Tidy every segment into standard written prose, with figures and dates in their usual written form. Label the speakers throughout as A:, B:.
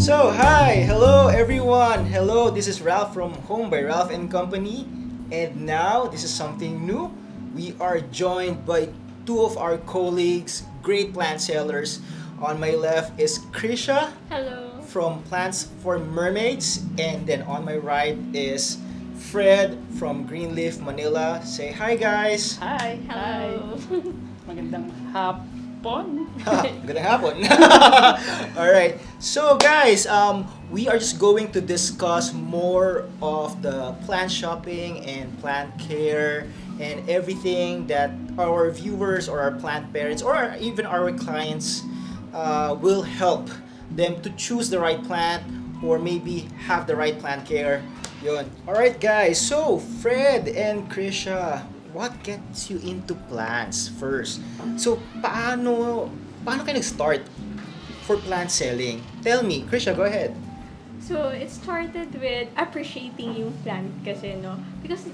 A: Hello everyone. Hello, this is Ralph from Home by Ralph and Company. And now, this is something new. We are joined by two of our colleagues, great plant sellers. On my left is Krizia
B: Hello.
A: from Plants for Mermaids, and then on my right is Fred from Greenleaf, Manila. Say hi, guys.
C: Hi!
B: Hello.
C: Hi! Magandang hapon!
A: Good hapon. All right. So, guys, we are just going to discuss more of the plant shopping and plant care and everything that our viewers or our plant parents or even our clients will help them to choose the right plant or maybe have the right plant care. Yun. All right, guys. So, Fred and Krisha, what gets you into plants first? So, paano kayo nag-start for plant selling? Tell me, Krisha, go ahead.
B: So, it started with appreciating yung plant kasi, no? Because,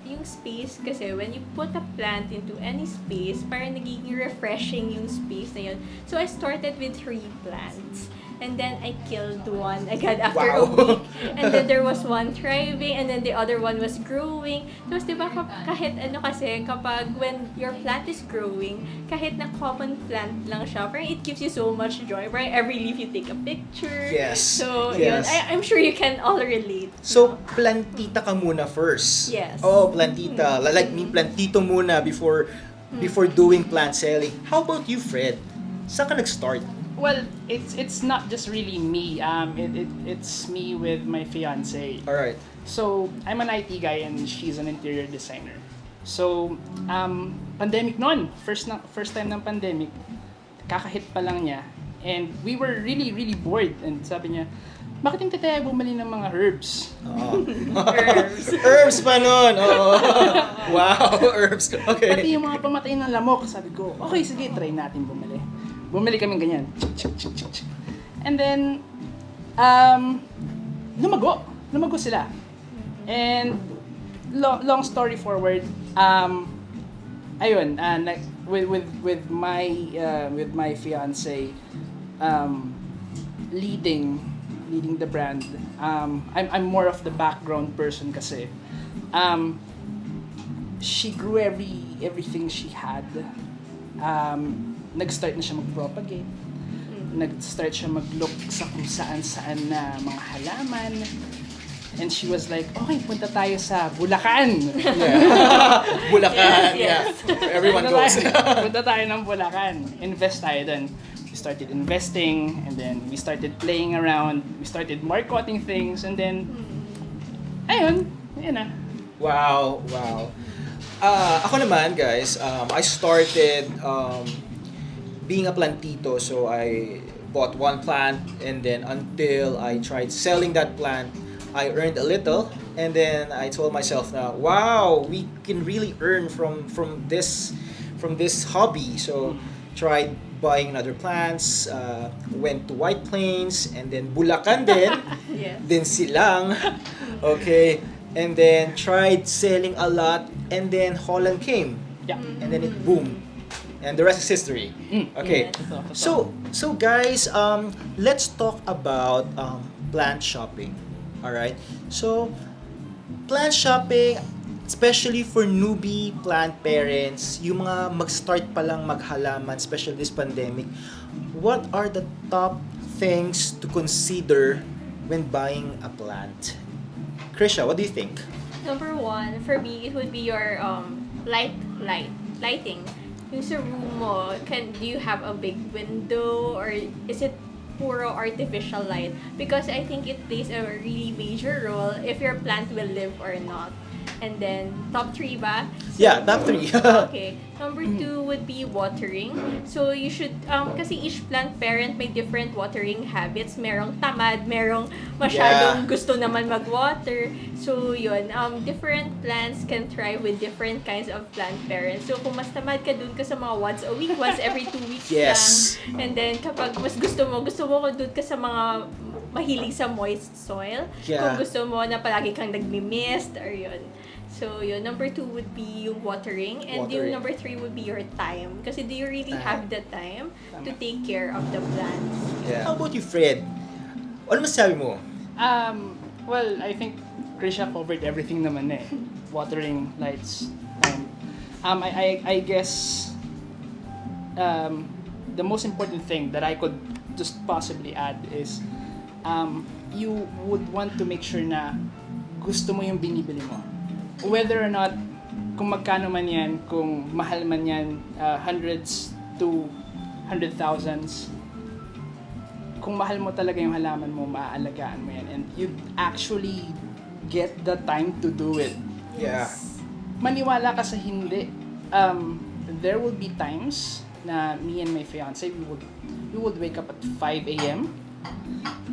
B: yung space kasi, when you put a plant into any space, parang nagiging refreshing yung space na yun. So, I started with 3 plants. And then, I killed one agad after a
A: Wow.
B: week. And then, there was one thriving, and then the other one was growing. Tapos, di ba, kahit ano kasi, kapag when your plant is growing, kahit na common plant lang siya, parang it gives you so much joy. Right? Every leaf you take a picture.
A: Yes.
B: So,
A: Yes.
B: yun. I'm sure you can all relate.
A: So,
B: no?
A: plantita ka muna first.
B: Yes.
A: Oh, plantita. Like me, plantito muna before doing plant selling. How about you, Fred? Saan ka nag-start?
C: Well, it's not just really me. It's me with my fiance.
A: All right.
C: So, I'm an IT guy and she's an interior designer. So, pandemic noon. First time ng pandemic. Kakahit pa lang niya. And we were really, really bored. And sabi niya, bakit hindi tayo bumili ng mga herbs?
B: Herbs.
A: Herbs pa nun. Oh. Wow, herbs.
C: Pati
A: Okay.
C: yung mga pamatay ng lamok. Sabi ko, okay, sige, try natin bumili. Bumili kami ganyan. And then, lumago sila. And long story forward, ayun, with my fiance, leading the brand. I'm more of the background person kasi. She grew everything she had. Nag-start na siya mag-propagate. Nag-start siya mag-look sa kung saan na mga halaman. And she was like, okay, punta tayo sa Bulacan.
A: Yeah. Bulacan.
B: Yes.
A: Yeah. Everyone
C: Punta
A: goes.
C: tayo- Punta tayo ng Bulacan. Invest tayo dun. We started investing, and then we started playing around. We started marketing things, and then, ayun na.
A: Wow, wow. Ako naman, guys, I started being a plantito. So I bought one plant, and then until I tried selling that plant, I earned a little, and then I told myself now, wow, we can really earn from this hobby. So tried buying other plants, went to White Plains, and then Bulacan din,
B: Yes.
A: then Silang, okay, and then tried selling a lot, and then Holland came,
C: Yeah.
A: and then it boomed, and the rest is history. Okay,
B: Yes.
A: so guys, let's talk about plant shopping. All right, so plant shopping, especially for newbie plant parents, yung mga mag-start pa lang maghalaman, especially this pandemic, what are the top things to consider when buying a plant? Krisha, what do you think?
B: Number 1, for me, it would be your lighting. Yung sa room mo, do you have a big window or is it puro artificial light? Because I think it plays a really major role if your plant will live or not. And then, top 3 ba?
A: Yeah, top 3.
B: Okay. Number 2 would be watering. So, you should, kasi each plant parent may different watering habits. Merong tamad, merong masyadong
A: Yeah.
B: gusto naman mag-water. So, yun. Different plants can thrive with different kinds of plant parents. So, kung mas tamad ka dun ka sa mga once a week, once every 2 weeks
A: Yes.
B: lang. And then, kapag mas gusto mo dun ka sa mga mahilig sa moist soil.
A: Yeah.
B: Kung gusto mo na palagi kang nagmi-mist or yun. So, yun. Number 2 would be yung watering. And
A: Watering.
B: yung number 3 would be your time. Kasi do you really
A: Time.
B: have the time to take care of the plants?
A: Yeah. How about you, Fred? Ano masasabi mo?
C: Well, I think Krisha covered everything naman eh. Watering, lights, and I guess the most important thing that I could just possibly add is you would want to make sure na gusto mo yung binibili mo. Whether or not, kung magkano man yan, kung mahal man yan, hundreds to hundred thousands, kung mahal mo talaga yung halaman mo, maaalagaan mo yan. And you'd actually get the time to do it.
A: Yeah.
C: Maniwala ka sa hindi. There will be times na me and my fiance, we would wake up at 5 a.m.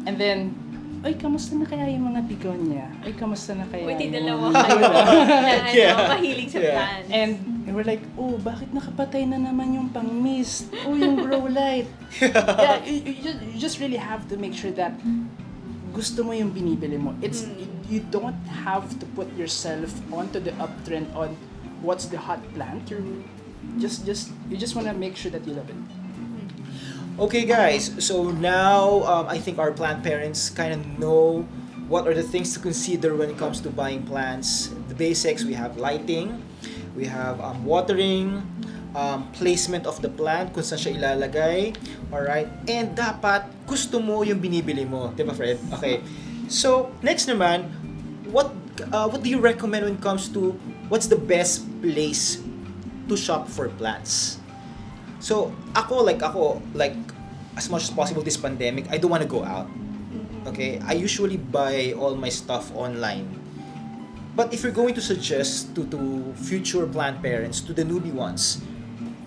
C: And then, ay, kamusta na kaya yung mga bigonya? Ay, kamusta na kaya
B: Buti
C: yung...
B: dalawa kayo na
A: Yeah.
B: mahilig sa
A: Yeah.
B: plants.
C: And we're like, oh, bakit nakapatay na naman yung pang-mist? Oh, yung grow light. Yeah, you just really have to make sure that gusto mo yung binibili mo. It's you don't have to put yourself onto the uptrend on what's the hot plant. You just want to make sure that you love it.
A: Okay, guys. So now I think our plant parents kind of know what are the things to consider when it comes to buying plants. The basics: we have lighting, we have watering, placement of the plant, kung saan siya ilalagay. Alright? And dapat gusto mo yung binibili mo. Diba, Fred? Okay. So, next naman, what do you recommend when it comes to what's the best place to shop for plants? So, ako, as much as possible this pandemic, I don't want to go out. Okay? I usually buy all my stuff online. But if you're going to suggest to future plant parents, to the newbie ones,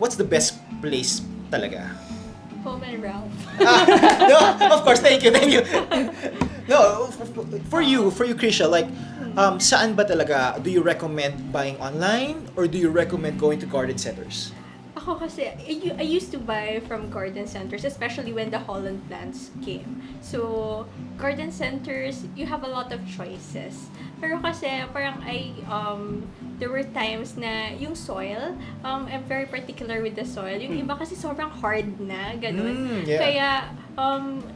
A: what's the best place talaga?
B: HOMEbyRALPH.
A: No, of course, thank you. No, for you, Krizia, like, saan ba talaga do you recommend buying online or do you recommend going to garden centers?
B: Ako kasi, I used to buy from garden centers, especially when the Holland plants came. So, garden centers, you have a lot of choices. Pero kasi, parang there were times na yung soil, I'm very particular with the soil. Yung iba kasi sobrang hard na, ganun.
A: Yeah.
B: Kaya,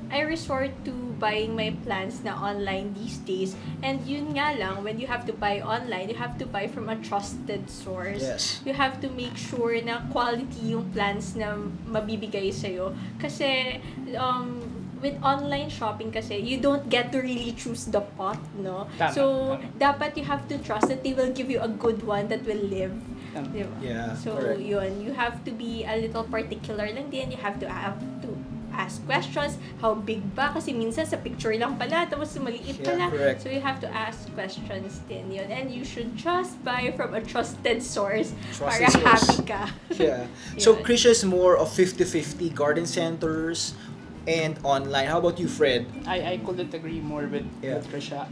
B: I resort to buying my plants na online these days. And yun nga lang, when you have to buy online, you have to buy from a trusted source.
A: Yes.
B: You have to make sure na quality yung plants na mabibigay sa'yo. Kasi, with online shopping kasi, you don't get to really choose the pot, no?
C: Tama,
B: So,
C: tama.
B: dapat you have to trust that they will give you a good one that will live.
C: Tama.
B: Diba?
A: Yeah,
B: So,
A: correct.
B: yun. You have to be a little particular lang din. You have to ask questions. How big ba? Kasi minsan sa picture lang pala, tapos maliit
A: Yeah,
B: pala.
A: correct.
B: So, you have to ask questions din yun. And you should just buy from a trusted source para
A: Trusted source.
B: happy ka.
A: Yeah. So
B: Yun.
A: Krizia is more of 50-50 garden centers and online. How about you, Fred?
C: I couldn't agree more with
A: Yeah.
C: Krisha.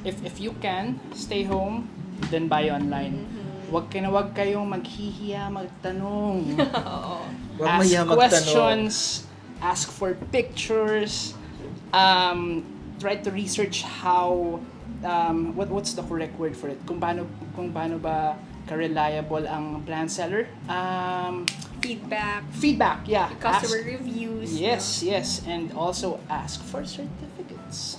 C: If you can stay home, then buy online. Wag kayong maghihiya magtanong.
A: Wag
C: Ask
A: mahiya magtanong.
C: questions, ask for pictures, try to research how what's the correct word for it? Kung paano ba ka-reliable ang plant seller? Feedback, yeah.
B: Customer
C: Ask-
B: reviews.
C: Yes, yes, and also ask for certificates.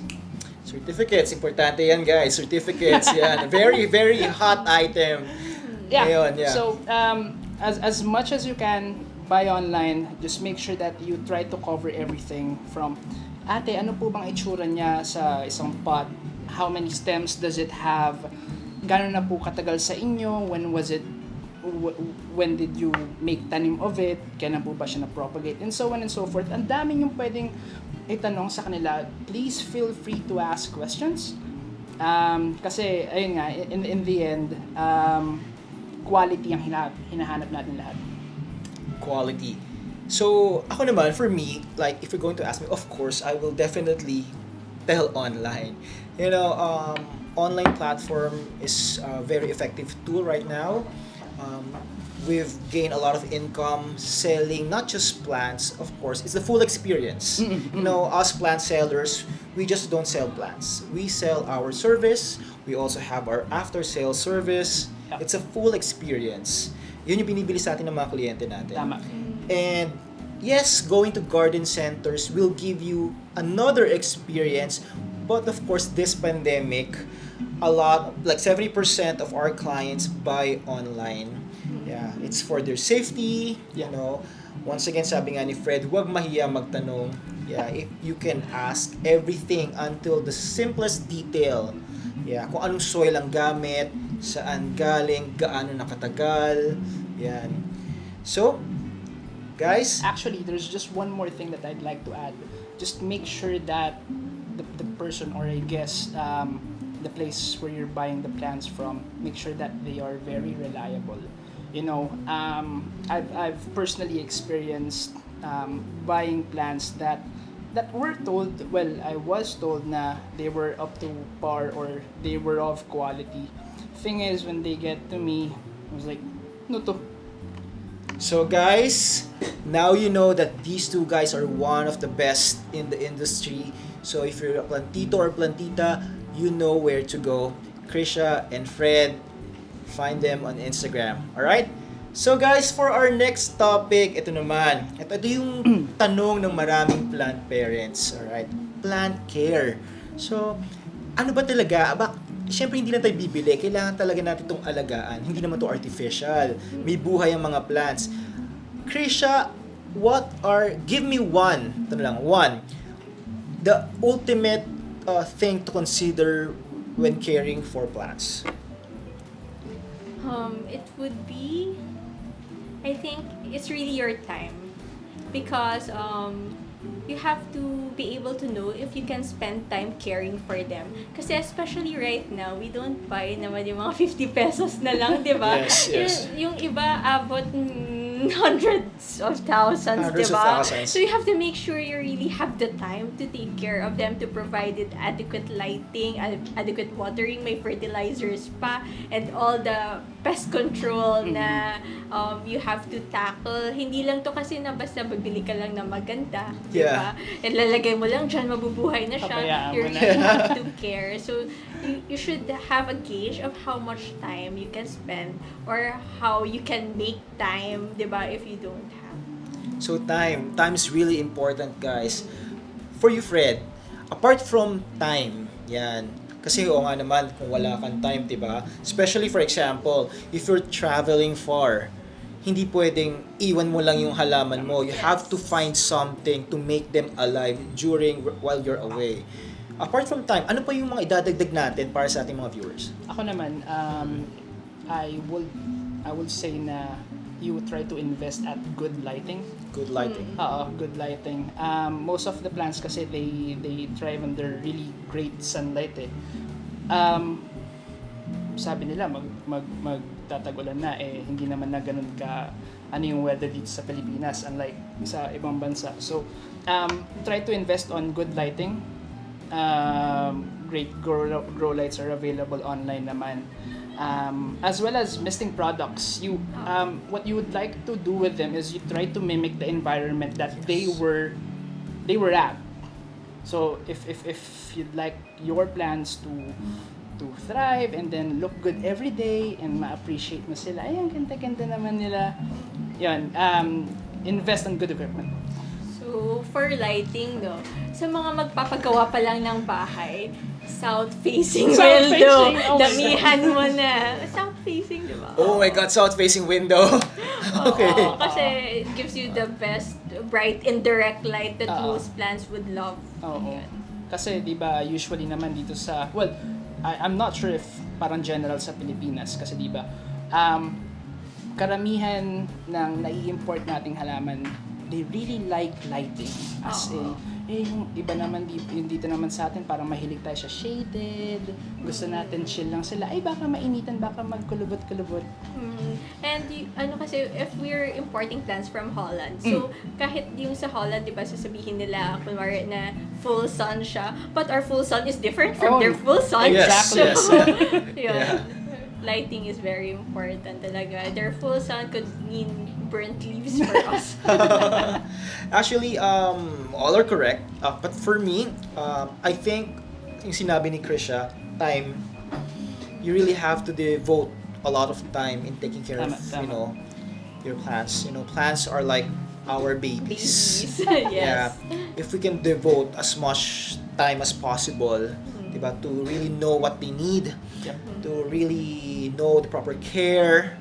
A: Certificates, importante yan, guys. Certificates, yan. Very, very hot item.
C: Yeah.
A: Ngayon, yeah.
C: So, as much as you can buy online, just make sure that you try to cover everything from, ate, ano po bang itsura niya sa isang pot? How many stems does it have? Gano'n na po katagal sa inyo? When was it? When did you make tanim of it? Kailan po ba siya na-propagate? And so on and so forth. Ang dami yung pwedeng itanong sa kanila. Please feel free to ask questions. Kasi, ayun nga, in the end, quality ang hinahanap natin lahat.
A: Quality. So, ako naman, for me, like, if you're going to ask me, of course, I will definitely tell online. You know, online platform is a very effective tool right now. We've gained a lot of income selling not just plants, of course, it's the full experience. You know, us plant sellers, we just don't sell plants. We sell our service, we also have our after sale service.
C: Yeah.
A: It's a full experience. Yun yung binibili sa atin ng mga kliyente natin.
C: Tama.
A: And yes, going to garden centers will give you another experience, but of course, this pandemic, a lot, like 70% of our clients buy online. Yeah, it's for their safety, you
C: Yeah.
A: know. Once again, sabi nga ni Fred, huwag mahiya magtanong. Yeah, if you can ask everything until the simplest detail. Yeah, kung anong soil ang gamit, saan galing, gaano nakatagal. Yan. So, guys,
C: Actually, there's just one more thing that I'd like to add. Just make sure that the person, or I guess the place where you're buying the plants from, make sure that they are very reliable. I've personally experienced buying plants that were told, well, I was told na they were up to par or they were of quality. Thing is, when they get to me, I was like, no to.
A: so guys, now you know that these two guys are one of the best in the industry. So if you're a plantito or plantita, you know where to go. Krizia and Fred, find them on Instagram. Alright? So guys, for our next topic, ito naman. Ito yung tanong ng maraming plant parents. Alright? Plant care. So, ano ba talaga? Siyempre hindi na tayo bibili. Kailangan talaga natin itong alagaan. Hindi naman to artificial. May buhay ang mga plants. Krizia, give me one, ito na lang, one, the ultimate thing to consider when caring for plants.
B: It would be, I think it's really your time, because you have to be able to know if you can spend time caring for them. Kasi especially right now, we don't buy naman yung mga 50 pesos na lang, di ba?
A: Yes.
B: Yung iba abot hundreds of thousands,
A: Hundreds
B: di
A: of
B: ba?
A: thousands.
B: So you have to make sure you really have the time to take care of them, to provide it adequate lighting, adequate watering, may fertilizers pa, and all the pest control na you have to tackle. Hindi lang to kasi na basta bibili ka lang na maganda, di ba? And lalagay mo lang dyan, mabubuhay na siya.
C: Pabayaan
B: You
C: mo na.
B: really have to care. So you should have a gauge of how much time you can spend or how you can make time, di ba, if you don't have.
A: So time is really important, guys. For you, Fred, apart from time, yan. Kasi oo nga naman, kung wala kang time, diba? Especially for example, if you're traveling far, hindi pwedeng iwan mo lang yung halaman mo. You have to find something to make them alive while you're away. Apart from time, ano pa yung mga idadagdag natin para sa ating mga viewers?
C: Ako naman, I would say na you try to invest at good lighting.
A: Good lighting.
C: Good lighting. Most of the plants kasi they thrive under really great sunlight eh. Sabi nila magtatagulan na eh, hindi naman na ganun ka ano yung weather dito sa Pilipinas, unlike sa ibang bansa. So try to invest on good lighting. Great grow lights are available online naman. As well as misting products, what you would like to do with them is you try to mimic the environment that they were at. So if you'd like your plants to thrive and then look good every day and ma-appreciate mo sila, ay, ang ganda-ganda naman nila, yun, invest on good equipment.
B: So, for lighting, no, sa mga magpapagawa pa lang ng bahay, south-facing window,
C: South-facing, oh my
B: damihan mo na. South-facing, di ba?
A: Oh my God, south-facing window. Okay.
B: Oo, kasi it gives you the best bright indirect light that most plants would love.
C: Oo.
B: Yun.
C: Kasi 'di ba usually naman dito sa I'm not sure if parang general sa Pilipinas kasi 'di ba karamihan ng nai-import nating halaman, they really like lighting. As in, yung iba naman dito naman sa atin parang mahilig tayo sa shaded. Gusto natin chill lang sila. Ay baka mainitan, baka magkulubot-kulubot.
B: And kasi if we're importing plants from Holland, so kahit yung sa Holland, di ba, sasabihin nila kunwari na full sun siya, but our full sun is different from their full sun.
C: Exactly.
A: Yes.
B: Yun. Lighting is very important talaga. Their full sun could mean burnt leaves for us.
A: Actually, all are correct. But for me, I think yung sinabi ni Krizia, time, you really have to devote a lot of time in taking care of,
C: Tama.
A: your plants. Plants are like our babies.
B: Yes.
A: If we can devote as much time as possible, diba, to really know what they need,
C: Yep.
A: to really know the proper care,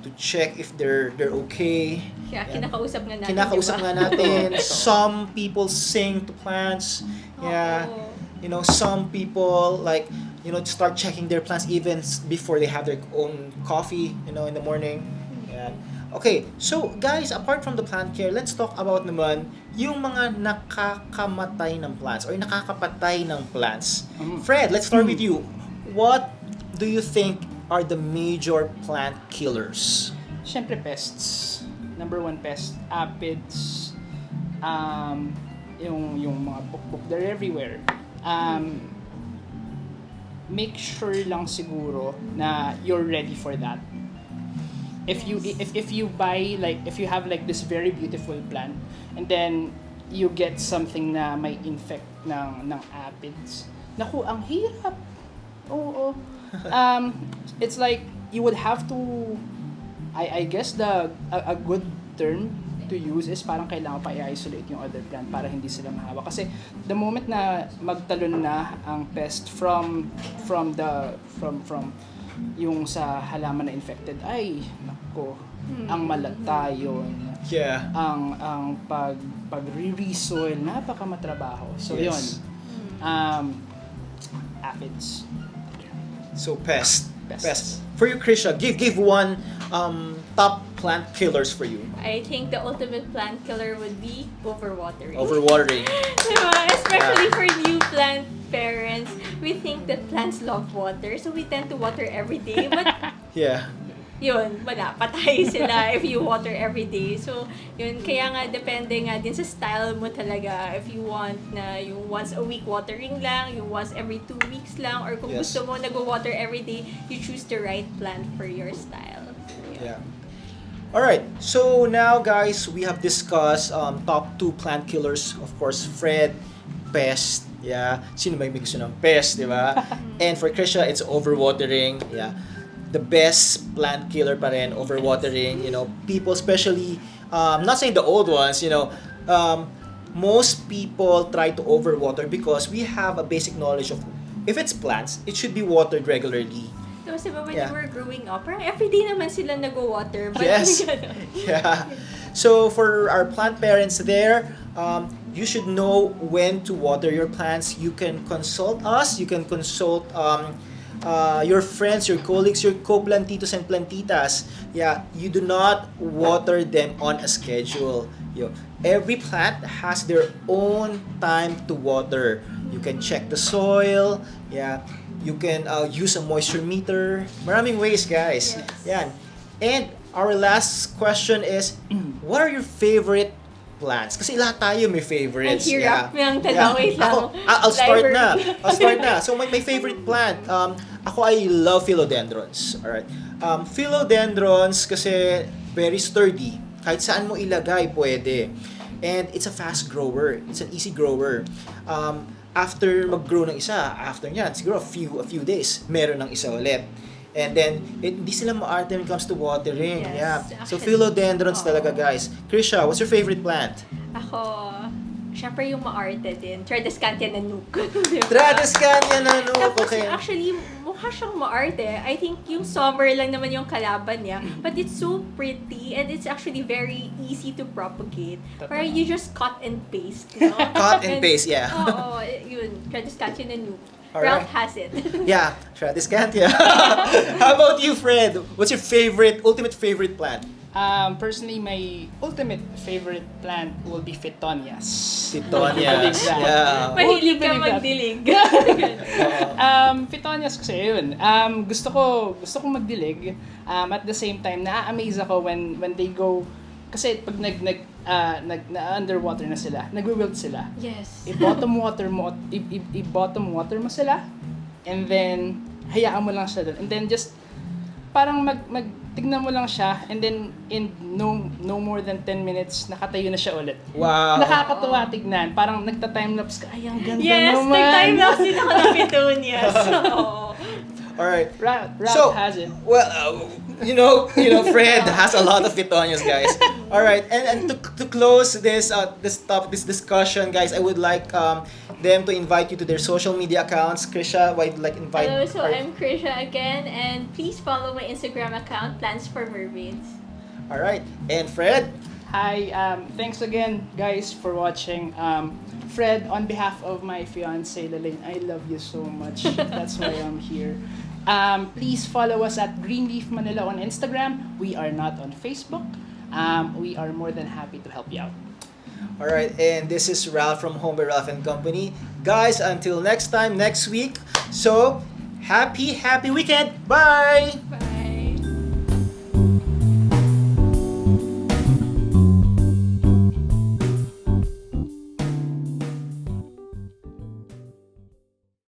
A: to check if they're okay.
B: Kaya kinakausap nga natin,
A: Kinakausap
B: diba?
A: nga natin. Some people sing to plants. Yeah.
B: Oo.
A: You know, some people like, you know, start checking their plants even before they have their own coffee, you know, in the morning. Yeah. Okay, so guys, apart from the plant care, let's talk about naman yung mga nakakamatay ng plants or nakakapatay ng plants. Fred, let's start with you. What do you think are the major plant killers?
C: Siyempre, pests. Number one pest, aphids, yung mga bukbuk, they're everywhere. Make sure lang siguro na you're ready for that. If you buy, like, if you have like this very beautiful plant and then you get something na may infect ng aphids, naku, ang hirap. Oo. It's like you would have to, I guess a good term to use is parang kailangan pa i-isolate yung other plant para hindi sila mahawa. Kasi the moment na magtalon na ang pest from yung sa halaman na infected, ay nako, ang malata yun.
A: Yeah.
C: Ang pag-re-soil, napakamatrabaho. So
A: Yes.
C: yun. Aphids.
A: So pest.
C: Pests.
A: For you, Krizia, give one top plant killers for you.
B: I think the ultimate plant killer would be overwatering.
A: Overwatering.
B: Diba? Especially for new plant parents, we think that plants love water, so we tend to water every day. But
A: Yeah.
B: yun, wala, patay sila if you water every day. So, yun, kaya nga, depende nga din sa style mo talaga. If you want na yung once a week watering lang, yung once every 2 weeks lang, or kung
A: Yes.
B: gusto mo nag-water every day, you choose the right plant for your style.
A: Yeah. All right. So now, guys, we have discussed top 2 plant killers. Of course, Fred, pest. Yeah. Sino ba yung may gusto ng pest, di ba? And for Krizia, it's overwatering. Yeah. The best plant killer pa rin, overwatering. You know, people, especially, not saying the old ones, you know, most people try to overwater because we have a basic knowledge of if it's plants, it should be watered regularly.
B: Tapos diba when
A: Yeah.
B: you were growing up, parang everyday naman sila nag-water. But
A: Yes. Yeah. So for our plant parents there, you should know when to water your plants. You can consult us. You can consult your friends, your colleagues, your co-plantitos and plantitas. Yeah, you do not water them on a schedule. Every plant has their own time to water. You can check the soil. Yeah, you can use a moisture meter. Maraming ways, guys.
B: Yes.
A: Yan. And our last question is, what are your favorite plants? Kasi lahat tayo may favorites.
B: Ang hirap ng tanong. Wait lang.
A: I'll start na.
B: Library.
A: I'll start na. So my favorite plant, ako I love philodendrons. Alright. Philodendrons kasi very sturdy. Kahit saan mo ilagay, pwede. And it's a fast grower. It's an easy grower. After mag-grow ng isa, after niyan, siguro a few days, meron ng isa ulit. And then, hindi sila maarte when it comes to watering.
B: Yes,
A: Yeah. So,
B: actually,
A: philodendrons
B: oo.
A: talaga, guys. Krizia, what's your favorite plant?
B: Ako, syempre yung maarte din. Tradescantia nanook. Diba?
A: Tradescantia nanook.
B: Tapos
A: Okay.
B: actually, mukha siyang maarte. I think yung summer lang naman yung kalaban niya. But it's so pretty and it's actually very easy to propagate. Where you just cut and paste. No?
A: Cut and paste, yeah.
B: Oo, yun. Tradescantia nanook.
A: Alright.
B: Ralph has it.
A: Yeah, Tradescantia. How about you, Fred? What's your ultimate favorite plant?
C: Personally, my ultimate favorite plant will be Phytonias.
A: Phytonias.
C: Yeah.
A: Yeah.
B: Mahilig ka
C: Believe that.
B: magdilig.
C: Phytonias kasi yun. Gusto ko magdilig. At the same time, na-amaze ako when they go, kasi pag underwater na sila, nagwi-wilt sila.
B: Yes.
C: I-bottom water mo sila, and then hayaan mo lang siya doon, and then just parang tignan mo lang siya, and then in no more than 10 minutes nakatayo na siya ulit.
A: Wow.
C: Nakakatuwa tignan, parang nagta-time-lapse ka, ay ang ganda
B: Yes,
C: naman.
B: nag-time lapse din ako ng Petunias. Oo.
A: Alright.
C: Ralph
A: So,
C: has it.
A: well, Fred has a lot of pitonios, guys. All right, and to close this discussion, guys, I would like them to invite you to their social media accounts. Krisha, why like invite?
B: Hello, so I'm Krizia again, and please follow my Instagram account, Plans for Mermaids.
A: All right, and Fred.
C: Hi, thanks again, guys, for watching. Fred, on behalf of my fiance Lelaine, I love you so much. That's why I'm here. Please follow us at Greenleaf Manila on Instagram. We are not on Facebook. We are more than happy to help you out.
A: All right, and this is Ralph from Home by Ralph and Company. Guys, until next time, next week. So, happy weekend. Bye!
B: Bye.